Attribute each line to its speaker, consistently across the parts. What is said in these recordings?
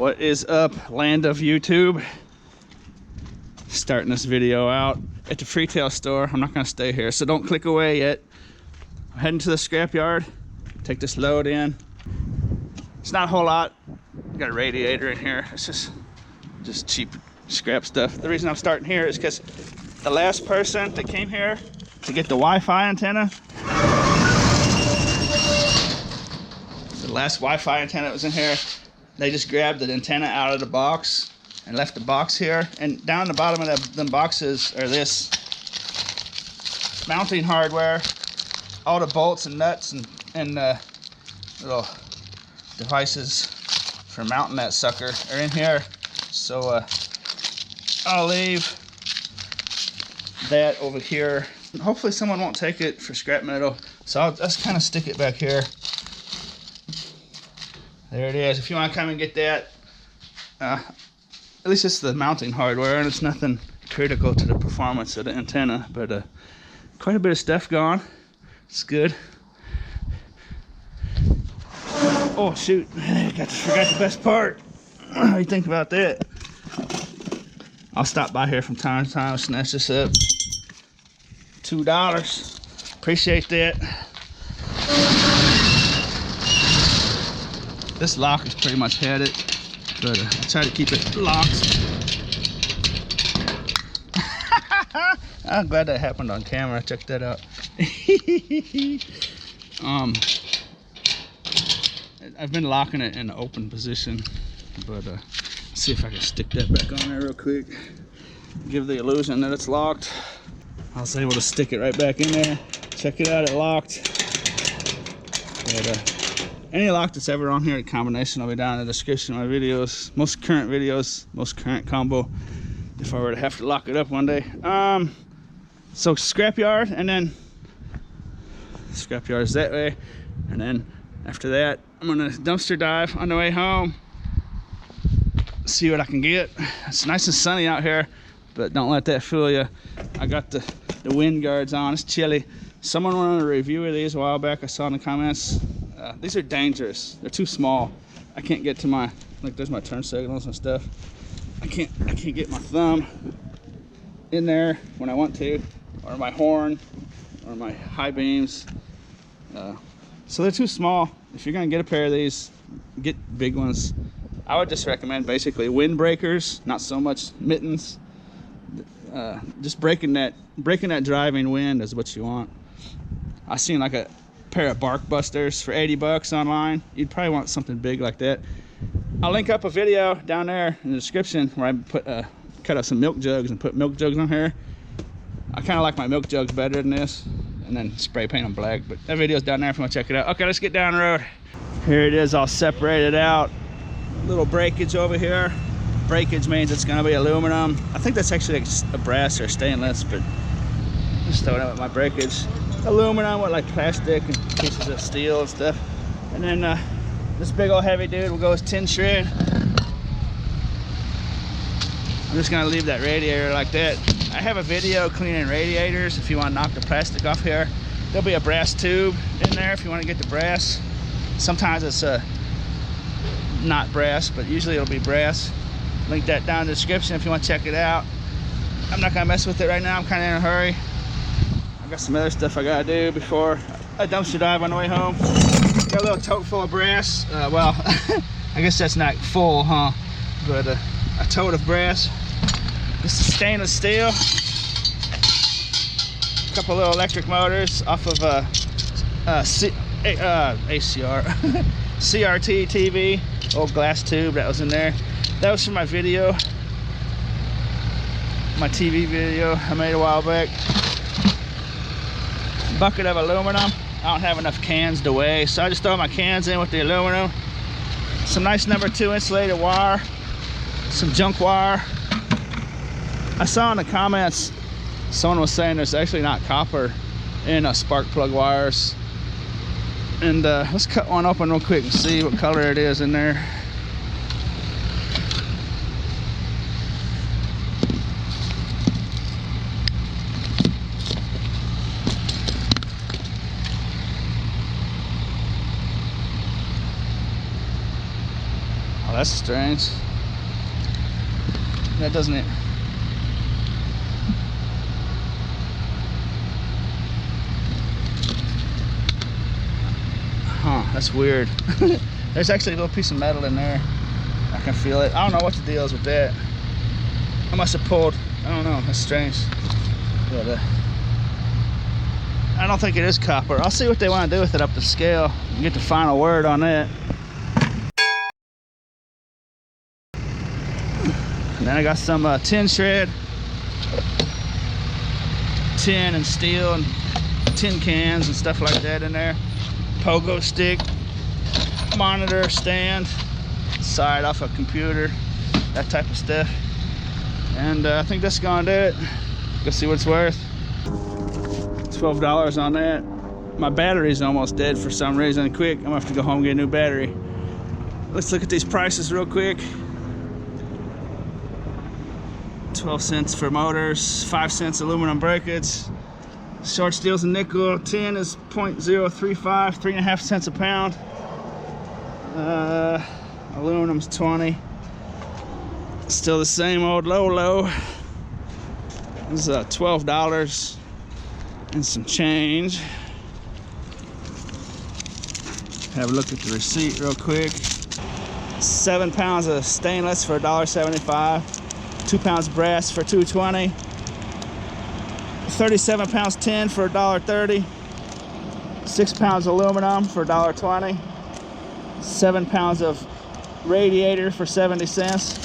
Speaker 1: What is up, land of YouTube? Starting this video out at the Freetail Store. I'm not gonna stay here, so don't click away yet. I'm heading to the scrapyard, take this load in. It's not a whole lot. Got a radiator in here. It's just cheap scrap stuff. The reason I'm starting here is because the last person that came here to get the Wi-Fi antenna, the last Wi-Fi antenna that was in here, they just grabbed the antenna out of the box and left the box here. And down the bottom of them boxes are this mounting hardware. All the bolts and nuts and little devices for mounting that sucker are in here. So I'll leave that over here. Hopefully someone won't take it for scrap metal. So I'll just kind of stick it back here. There it is. If you want to come and get that, at least it's the mounting hardware and it's nothing critical to the performance of the antenna, but quite a bit of stuff gone. It's good. Oh shoot, I forgot the best part. What do you think about that? I'll stop by here from time to time, snatch this up. $2. Appreciate that. This lock is pretty much headed, but I try to keep it locked. I'm glad that happened on camera. Check that out. I've been locking it in the open position, but let's see if I can stick that back on there real quick. Give the illusion that it's locked. I was able to stick it right back in there. Check it out, it locked. But, any lock that's ever on here, the combination will be down in the description of my videos. Most current videos, most current combo, if I were to have to lock it up one day. So scrapyard, and then scrapyard is that way, and then after that I'm gonna dumpster dive on the way home, see what I can get. It's nice and sunny out here, but don't let that fool you. I got the wind guards on. It's chilly. Someone wanted a review of these a while back. I saw in the comments. These are dangerous. They're too small. I can't get to my, like, there's my turn signals and stuff. I can't get my thumb in there when I want to, or my horn, or my high beams. So they're too small. If you're gonna get a pair of these, get big ones. I would just recommend basically windbreakers, not so much mittens. Just breaking that driving wind is what you want. I seen like a pair of bark busters for 80 bucks online. You'd probably want something big like that. I'll link up a video down there in the description where I put cut up some milk jugs and put milk jugs on here. I kind of like my milk jugs better than this, and then spray paint them black. But that video's down there if you want to check it out. Okay, let's get down the road. Here it is, all separated out. Little breakage over here. Breakage means it's gonna be aluminum. I think that's actually a brass or stainless, but just throwing out with my breakage. Aluminum with like plastic and pieces of steel and stuff. And then this big old heavy dude will go as 10 shred. I'm just gonna leave that radiator like that. I have a video cleaning radiators if you want to knock the plastic off here. There'll be a brass tube in there if you want to get the brass. Sometimes it's not brass, but usually it'll be brass. Link that down in the description if you want to check it out. I'm not gonna mess with it right now. I'm kind of in a hurry. I got some other stuff I gotta do before I dumpster dive on the way home. Got a little tote full of brass. Well, I guess that's not full, huh? But a tote of brass. This is stainless steel. A couple little electric motors off of ACR, CRT TV, old glass tube that was in there. That was for my video, my TV video I made a while back. Bucket of aluminum. I don't have enough cans to weigh, so I just throw my cans in with the aluminum. Some nice number 2 insulated wire, some junk wire. I saw in the comments someone was saying there's actually not copper in spark plug wires. And let's cut one open real quick and see what color it is in there. Oh, that's strange. That doesn't it? Huh, that's weird. There's actually a little piece of metal in there. I can feel it. I don't know what the deal is with that. I must have pulled, I don't know, that's strange. But I don't think it is copper. I'll see what they want to do with it up to scale and get the final word on that. And then I got some tin shred. Tin and steel and tin cans and stuff like that in there. Pogo stick, monitor stand, side off a computer, that type of stuff. And I think that's gonna do it. Go see what it's worth. $12 on that. My battery's almost dead for some reason. Quick, I'm gonna have to go home and get a new battery. Let's look at these prices real quick. 12 cents for motors, 5 cents aluminum brackets. Short steel's a nickel, tin is 0.035, 3.5 cents a pound. Aluminum's 20. Still the same old low. This is $12 and some change. Have a look at the receipt real quick. 7 pounds of stainless for $1.75. 2 pounds brass for $2.20. 37 pounds tin for $1.30. 6 pounds aluminum for $1.20. 7 pounds of radiator for 70 cents.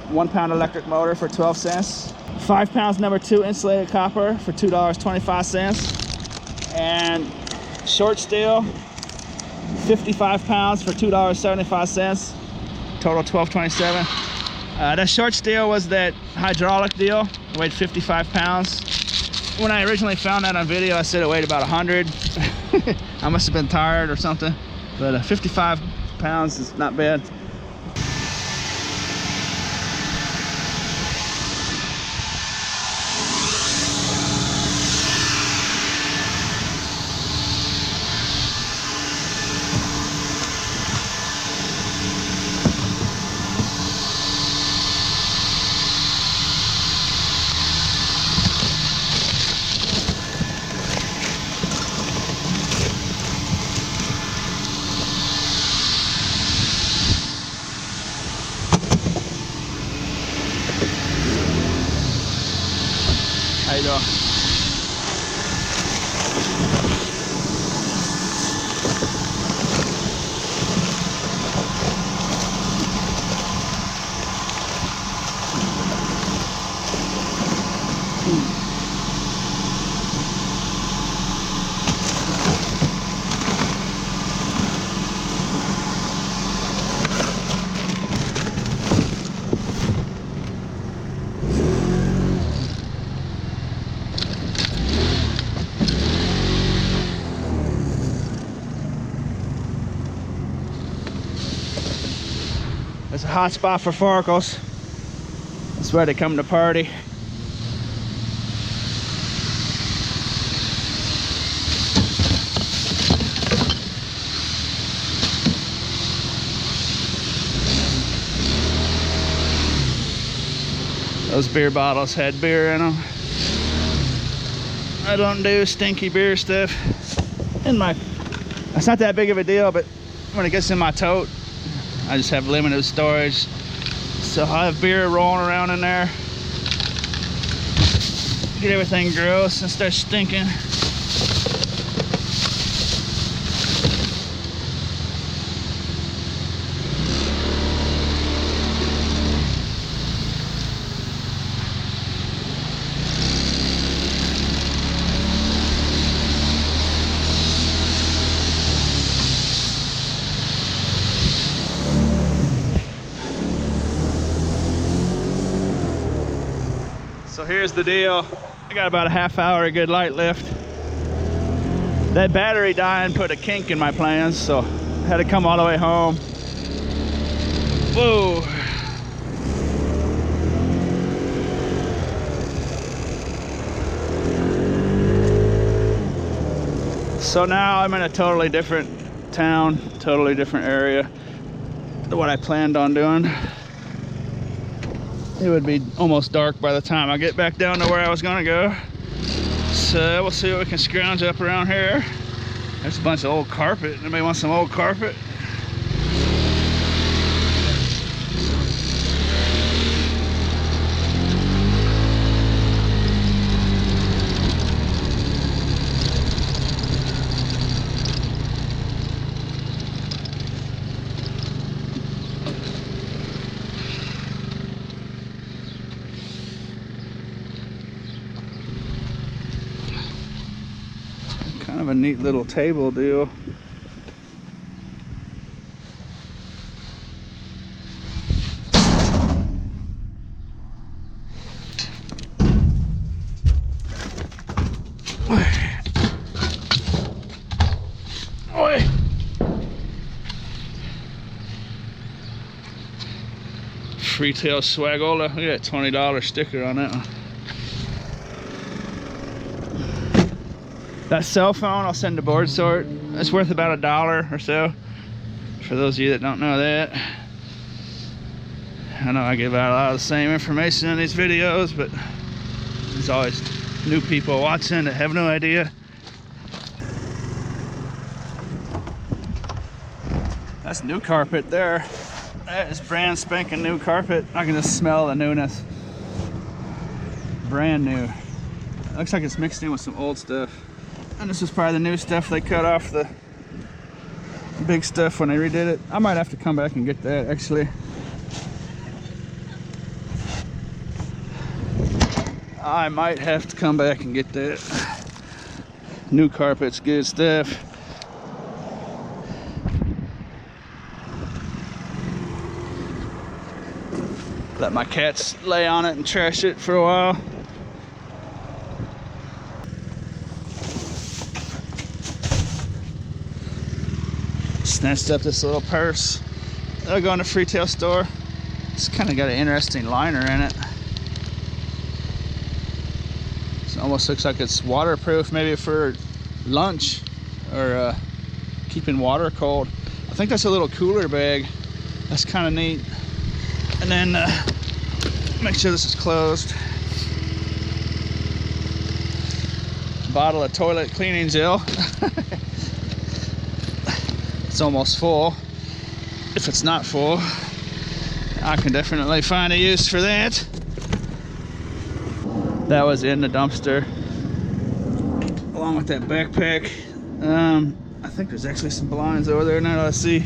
Speaker 1: 1 pound electric motor for 12 cents. 5 pounds number 2 insulated copper for $2.25. And short steel, 55 pounds for $2.75. Total $12.27. That short steel was that hydraulic deal. It weighed 55 pounds. When I originally found that on video, I said it weighed about 100. I must have been tired or something. But 55 pounds is not bad. How you doing? It's a hot spot for Farkles. That's where they come to party. Those beer bottles had beer in them. I don't do stinky beer stuff in my, it's not that big of a deal, but when it gets in my tote, I just have limited storage. So I have beer rolling around in there. Get everything gross and start stinking. So here's the deal. I got about a half hour of good light lift. That battery dying put a kink in my plans, so I had to come all the way home. Whoa. So now I'm in a totally different town, totally different area. what I planned on doing. It would be almost dark by the time I get back down to where I was gonna go. So we'll see what we can scrounge up around here. There's a bunch of old carpet. Anybody want some old carpet? Kind of a neat little table deal. Freetail Swagola. We got a $20 sticker on that one. That cell phone I'll send to board sort. It's worth about $1 or so. For those of you that don't know that. I know I give out a lot of the same information in these videos, but there's always new people watching that have no idea. That's new carpet there. That is brand spanking new carpet. I can just smell the newness. Brand new. Looks like it's mixed in with some old stuff. And this is probably the new stuff they cut off the big stuff when they redid it. I might have to come back and get that actually. I might have to come back and get that. New carpet's good stuff. Let my cats lay on it and trash it for a while. Snatched up this little purse. I'll go in the Freetail Store. It's kind of got an interesting liner in it. It almost looks like it's waterproof, maybe for lunch or keeping water cold. I think that's a little cooler bag. That's kind of neat. And then make sure this is closed. Bottle of toilet cleaning gel. It's almost full. If it's not full, I can definitely find a use for that. That was in the dumpster, along with that backpack. I think there's actually some blinds over there now that I see.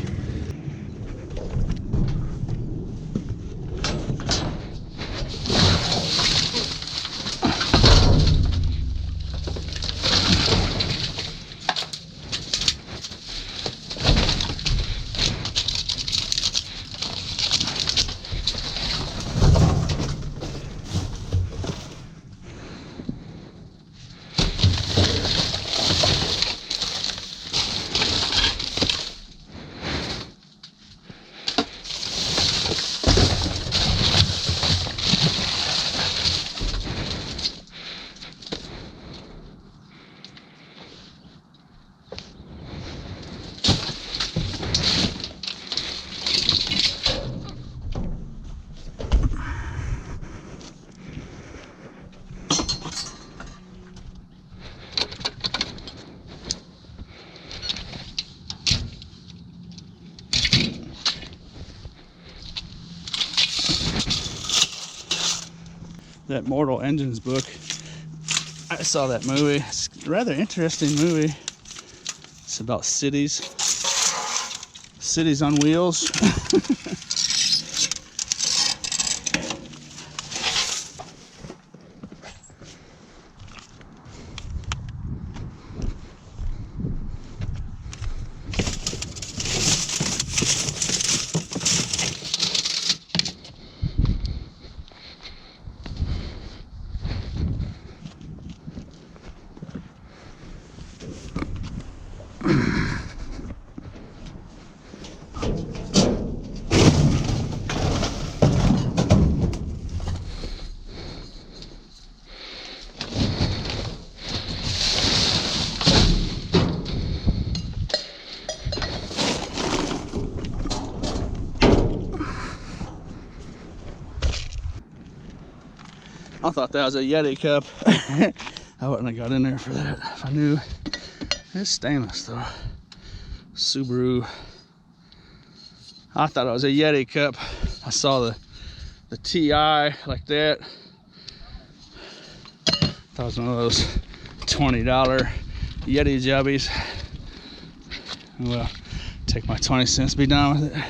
Speaker 1: That Mortal Engines book. I saw that movie. It's a rather interesting movie. It's about cities. Cities on wheels. I thought that was a Yeti cup. I wouldn't have got in there for that if I knew. It's stainless though. Subaru. I thought it was a Yeti cup. I saw the TI like that. Thought it was one of those $20 Yeti jubbies. Well, take my 20 cents, be done with it.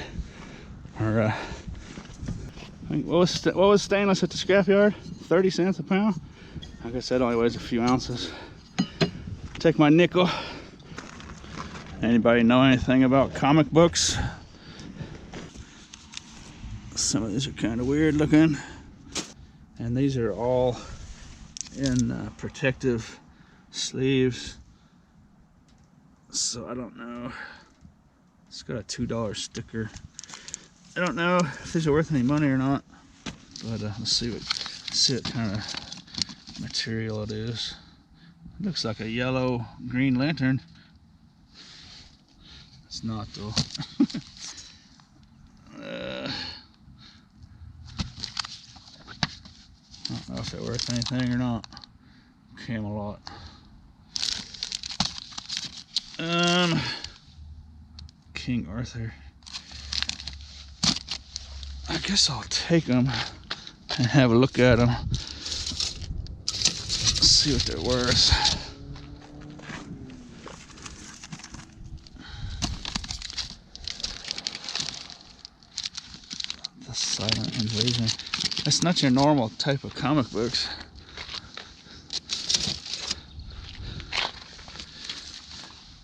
Speaker 1: Or I think what was stainless at the scrapyard? 30 cents a pound. I guess that only weighs a few ounces. Take my nickel. Anybody know anything about comic books? Some of these are kind of weird looking. And these are all in protective sleeves. So I don't know. It's got a $2 sticker. I don't know if these are worth any money or not. But let's see what kind of material it is. It looks like a yellow Green Lantern. It's not though. I don't know if they're worth anything or not. Camelot. King Arthur. I guess I'll take them and have a look at them. See what they're worth. The Silent Invasion. That's not your normal type of comic books.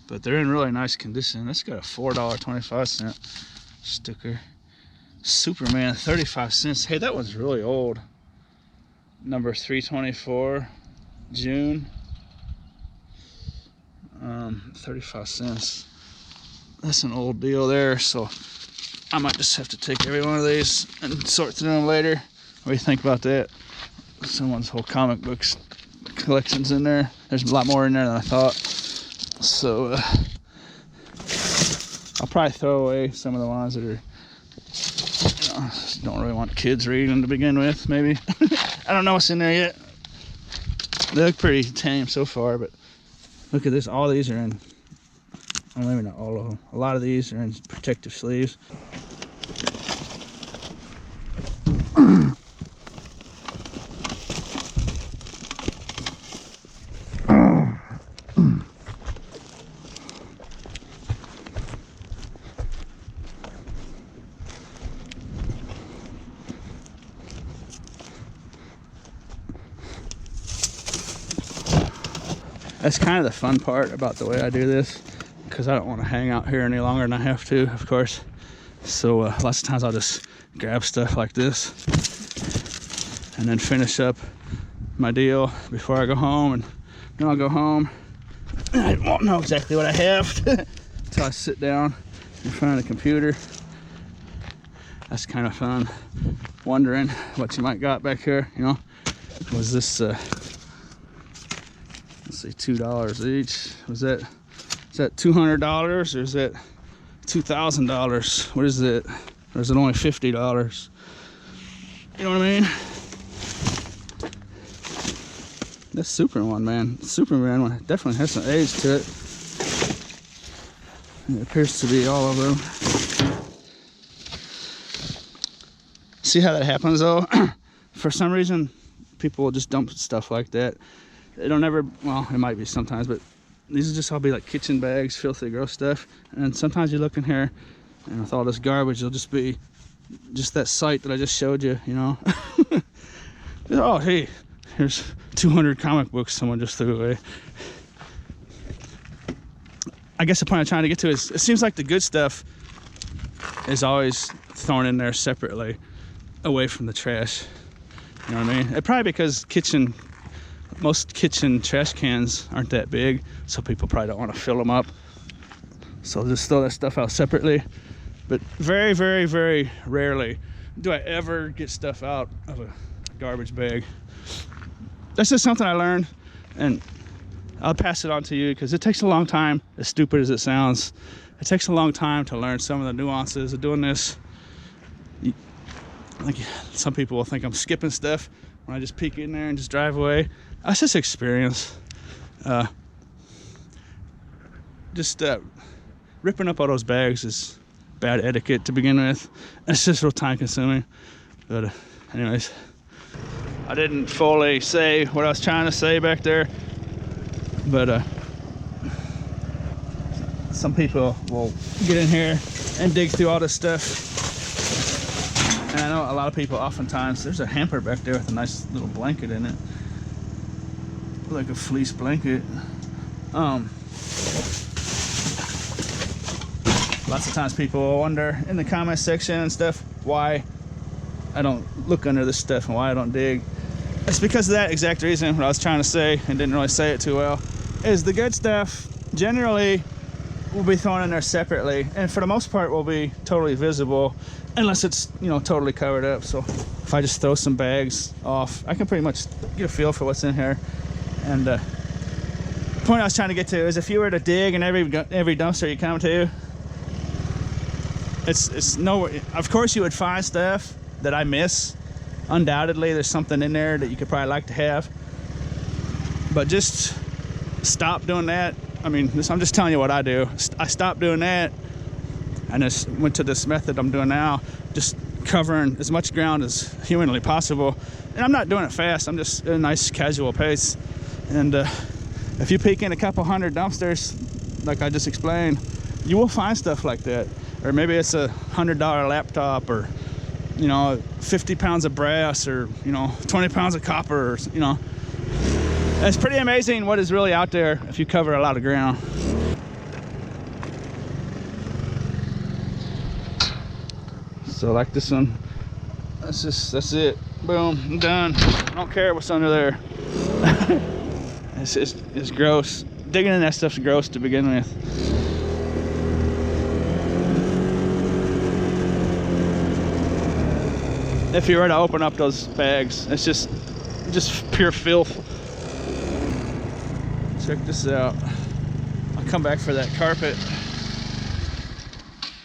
Speaker 1: But they're in really nice condition. That's got a $4.25 sticker. Superman, 35 cents. Hey, that one's really old. Number 324, June. 35 cents. That's an old deal there, so I might just have to take every one of these and sort through them later. What do you think about that? Someone's whole comic books collection's in there. There's a lot more in there than I thought. So I'll probably throw away some of the ones that are, don't really want kids reading to begin with, maybe. I don't know what's in there yet. They look pretty tame so far, but look at this. All these are in, well, maybe not all of them. A lot of these are in protective sleeves. That's kind of the fun part about the way I do this, because I don't want to hang out here any longer than I have to, of course. So lots of times I'll just grab stuff like this and then finish up my deal before I go home. And then I'll go home and I won't know exactly what I have until I sit down in front of the computer. That's kind of fun, wondering what you might got back here. You know, was this let's see, $2 each. Is that $200 or is that $2,000? What is it? Or is it only $50? You know what I mean? This Superman, man. Superman one definitely has some age to it. It appears to be all of them. See how that happens though? For some reason, people will just dump stuff like that. They don't ever, well, it might be sometimes, but these will just all be like kitchen bags, filthy, gross stuff. And sometimes you look in here, and with all this garbage, it'll just be just that site that I just showed you, you know. Oh, hey, here's 200 comic books someone just threw away. I guess the point I'm trying to get to is, it seems like the good stuff is always thrown in there separately, away from the trash. You know what I mean? It probably because most kitchen trash cans aren't that big, so people probably don't want to fill them up. So just throw that stuff out separately. But very, very, very rarely do I ever get stuff out of a garbage bag. That's just something I learned, and I'll pass it on to you because it takes a long time, as stupid as it sounds. It takes a long time to learn some of the nuances of doing this. Like, some people will think I'm skipping stuff. when I just peek in there and just drive away. That's just experience. Ripping up all those bags is bad etiquette to begin with. It's just real time consuming. But anyways, I didn't fully say what I was trying to say back there, but some people will get in here and dig through all this stuff. And I know a lot of people, oftentimes, there's a hamper back there with a nice little blanket in it, like a fleece blanket. Lots of times people will wonder in the comment section and stuff why I don't look under this stuff and why I don't dig. It's because of that exact reason. What I was trying to say and didn't really say it too well is the good stuff generally will be thrown in there separately, and for the most part will be totally visible unless it's, you know, totally covered up. So if I just throw some bags off, I can pretty much get a feel for what's in here. And the point I was trying to get to is if you were to dig in every dumpster you come to, it's nowhere. Of course you would find stuff that I miss. Undoubtedly there's something in there that you could probably like to have, but just stop doing that. I mean, I'm just telling you what I do. I stopped doing that and just went to this method I'm doing now, just covering as much ground as humanly possible. And I'm not doing it fast, I'm just at a nice casual pace. And if you peek in a couple hundred dumpsters, like I just explained, you will find stuff like that. Or maybe it's a $100 laptop, or, you know, 50 pounds of brass, or, you know, 20 pounds of copper, or, you know. It's pretty amazing what is really out there if you cover a lot of ground. So like this one, that's it. Boom, I'm done. I don't care what's under there. It's gross. Digging in that stuff's gross to begin with. If you were to open up those bags, it's just pure filth. Check this out. I'll come back for that carpet.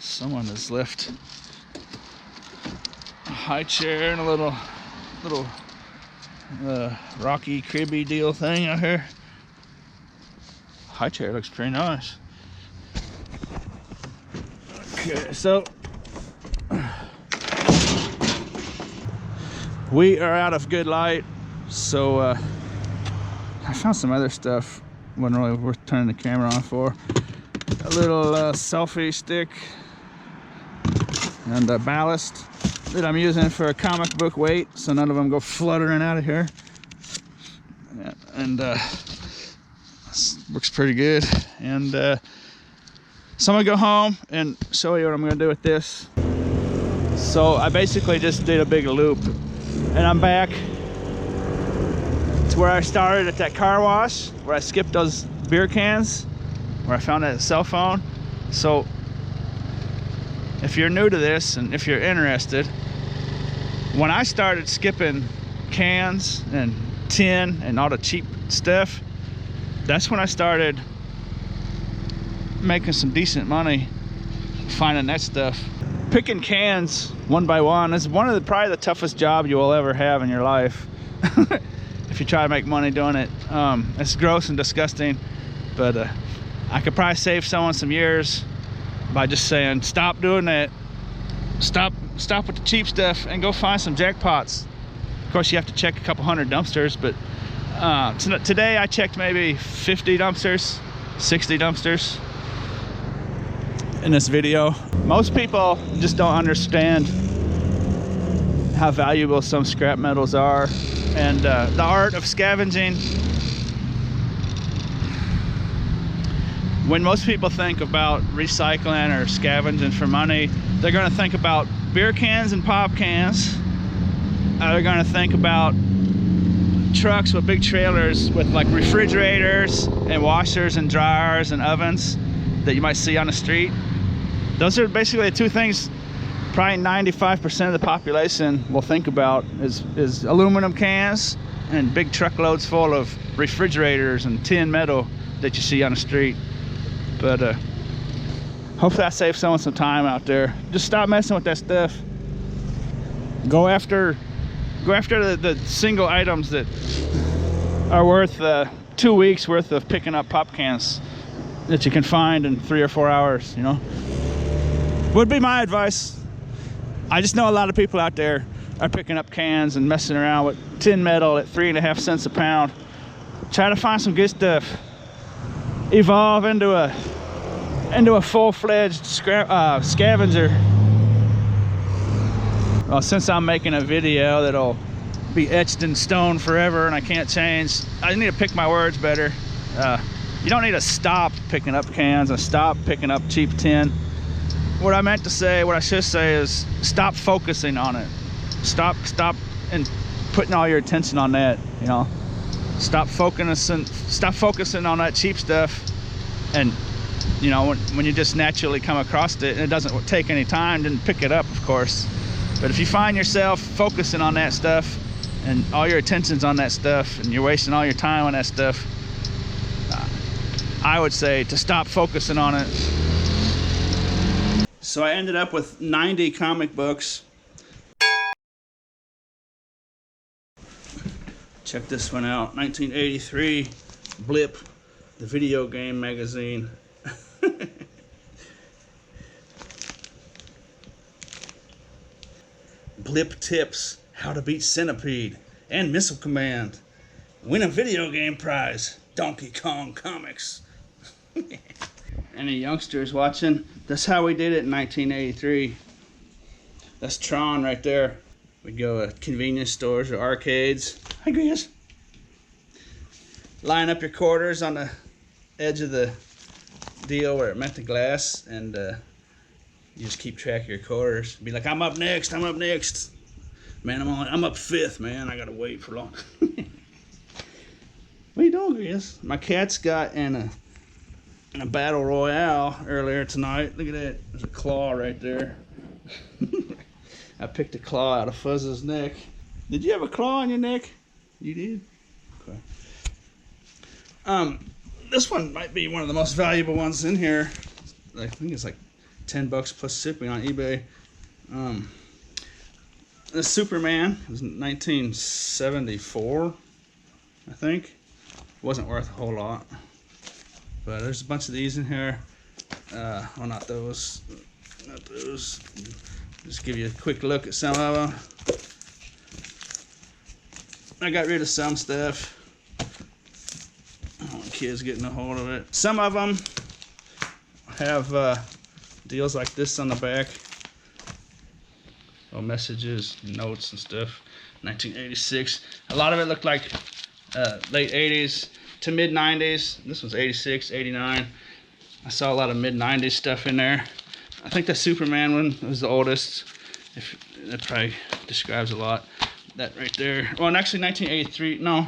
Speaker 1: Someone has left a high chair and a little rocky cribby deal thing out here. High chair looks pretty nice. Okay, so we are out of good light, so I found some other stuff wasn't really worth turning the camera on for. A little selfie stick and a ballast that I'm using for a comic book weight, so none of them go fluttering out of here. Yeah, and looks pretty good. And so I'm gonna go home and show you what I'm gonna do with this. So I basically just did a big loop, and I'm back to where I started at that car wash, where I skipped those beer cans, where I found that cell phone. So if you're new to this and if you're interested, when I started skipping cans and tin and all the cheap stuff, that's when I started making some decent money finding that stuff. Picking cans one by one is probably the toughest job you will ever have in your life. If you try to make money doing it. It's gross and disgusting, but I could probably save someone some years by just saying, stop doing that. Stop with the cheap stuff and go find some jackpots. Of course, you have to check a couple hundred dumpsters, but today I checked maybe 50 dumpsters, 60 dumpsters in this video. Most people just don't understand how valuable some scrap metals are, and the art of scavenging. When most people think about recycling or scavenging for money, they're going to think about beer cans and pop cans. They're going to think about trucks with big trailers with like refrigerators and washers and dryers and ovens that you might see on the street. Those are basically the two things probably 95% of the population will think about is aluminum cans and big truckloads full of refrigerators and tin metal that you see on the street. But hopefully I saved someone some time out there. Just stop messing with that stuff. Go after Go after the single items that are worth 2 weeks worth of picking up pop cans that you can find in 3 or 4 hours, you know? Would be my advice. I just know a lot of people out there are picking up cans and messing around with tin metal at 3.5 cents a pound. Try to find some good stuff. Evolve into a full-fledged scavenger. Well, since I'm making a video that'll be etched in stone forever and I can't change, I need to pick my words better. You don't need to stop picking up cans and stop picking up cheap tin. What I meant to say, what I should say is stop focusing on it. Stop and putting all your attention on that, you know. Stop focusing on that cheap stuff. And you know, when you just naturally come across it and it doesn't take any time, then pick it up, of course. But if you find yourself focusing on that stuff and all your attention's on that stuff and you're wasting all your time on that stuff, I would say to stop focusing on it. So I ended up with 90 comic books. Check this one out, 1983 Blip, the video game magazine. Blip tips, how to beat Centipede and Missile Command. Win a video game prize, Donkey Kong Comics. Any youngsters watching? That's how we did it in 1983. That's Tron right there. We'd go to convenience stores or arcades. Hi, Grias. Line up your quarters on the edge of the deal where it met the glass, and you just keep track of your quarters. Be like, I'm up next, I'm up next. Man, I'm up fifth, man. I gotta wait for long. What are you doing, Grias? My cats got in a battle royale earlier tonight. Look at that. There's a claw right there. I picked a claw out of Fuzz's neck. Did you have a claw on your neck? You did? Okay. This one might be one of the most valuable ones in here. I think it's like $10 plus shipping on eBay. The Superman was 1974, I think. Wasn't worth a whole lot. But there's a bunch of these in here. Well, not those. Not those. Just give you a quick look at some of them. I got rid of some stuff. I don't want kids getting a hold of it. Some of them have deals like this on the back. Well, messages, notes and stuff. 1986. A lot of it looked like late 80s to mid 90s. This was 86, 89. I saw a lot of mid 90s stuff in there. I think the Superman one was the oldest. That probably describes a lot. That right there. Well, and actually 1983. No.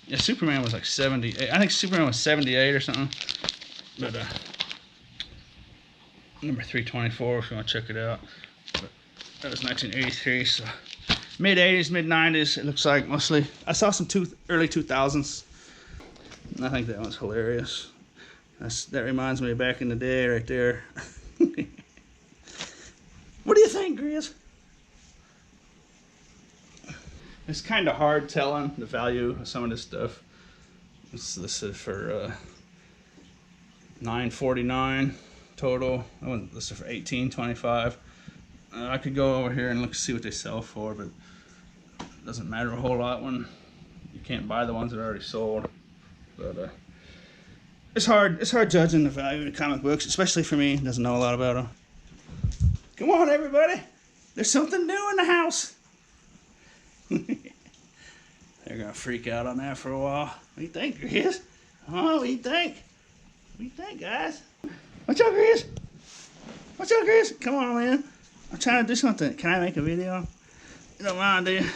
Speaker 1: Yeah, Superman was like 78. I think Superman was 78 or something. But number 324 if you want to check it out. But that was 1983. So mid 80s, mid 90s. It looks like mostly. I saw some early 2000s. I think that one's hilarious. That reminds me of back in the day right there. What do you think, Grias? It's kind of hard telling the value of some of this stuff. This is for $9.49 total. I went this is for $18.25. I could go over here and look see what they sell for, but it doesn't matter a whole lot when you can't buy the ones that are already sold. But it's hard judging the value of comic books, especially for me, who doesn't know a lot about them. Come on, everybody! There's something new in the house. They're gonna freak out on that for a while. What do you think, Grias? Oh, what do you think? What do you think, guys? What's up, Grias? What's up, Grias? Come on, man. I'm trying to do something. Can I make a video? You don't mind, do you?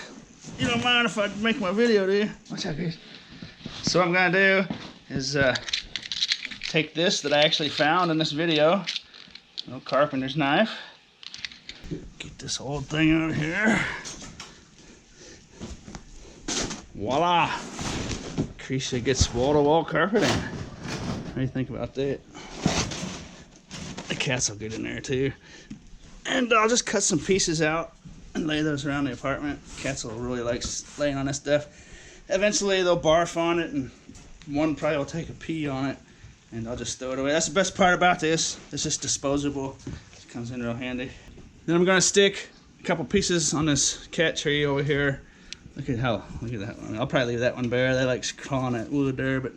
Speaker 1: You don't mind if I make my video, do you? What's up, Grias? So what I'm gonna do is take this that I actually found in this video, a little carpenter's knife. Get this old thing out of here. Voila! Creasy gets wall-to-wall carpeting. What do you think about that? The cats will get in there too. And I'll just cut some pieces out and lay those around the apartment. Cats will really like laying on this stuff. Eventually they'll barf on it, and one probably will take a pee on it, and I'll just throw it away. That's the best part about this. It's just disposable. It comes in real handy. Then I'm gonna stick a couple pieces on this cat tree over here. Look at that one. I'll probably leave that one bare. They like crawling that wood there, but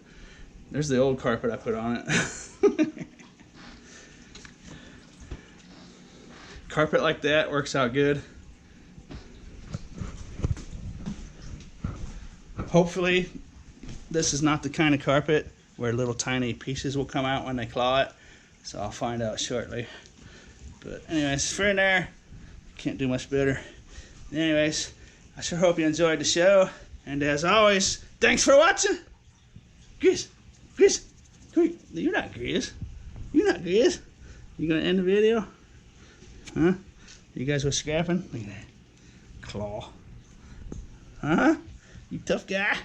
Speaker 1: there's the old carpet I put on it. Carpet like that works out good. Hopefully, this is not the kind of carpet where little tiny pieces will come out when they claw it. So I'll find out shortly. But anyways, for in there, can't do much better. Anyways, I sure hope you enjoyed the show. And as always, thanks for watching. Grizz, come here. You're not Grizz. You're not Grizz. You gonna end the video? Huh? You guys were scrapping? Look at that claw. Huh? You tough guy?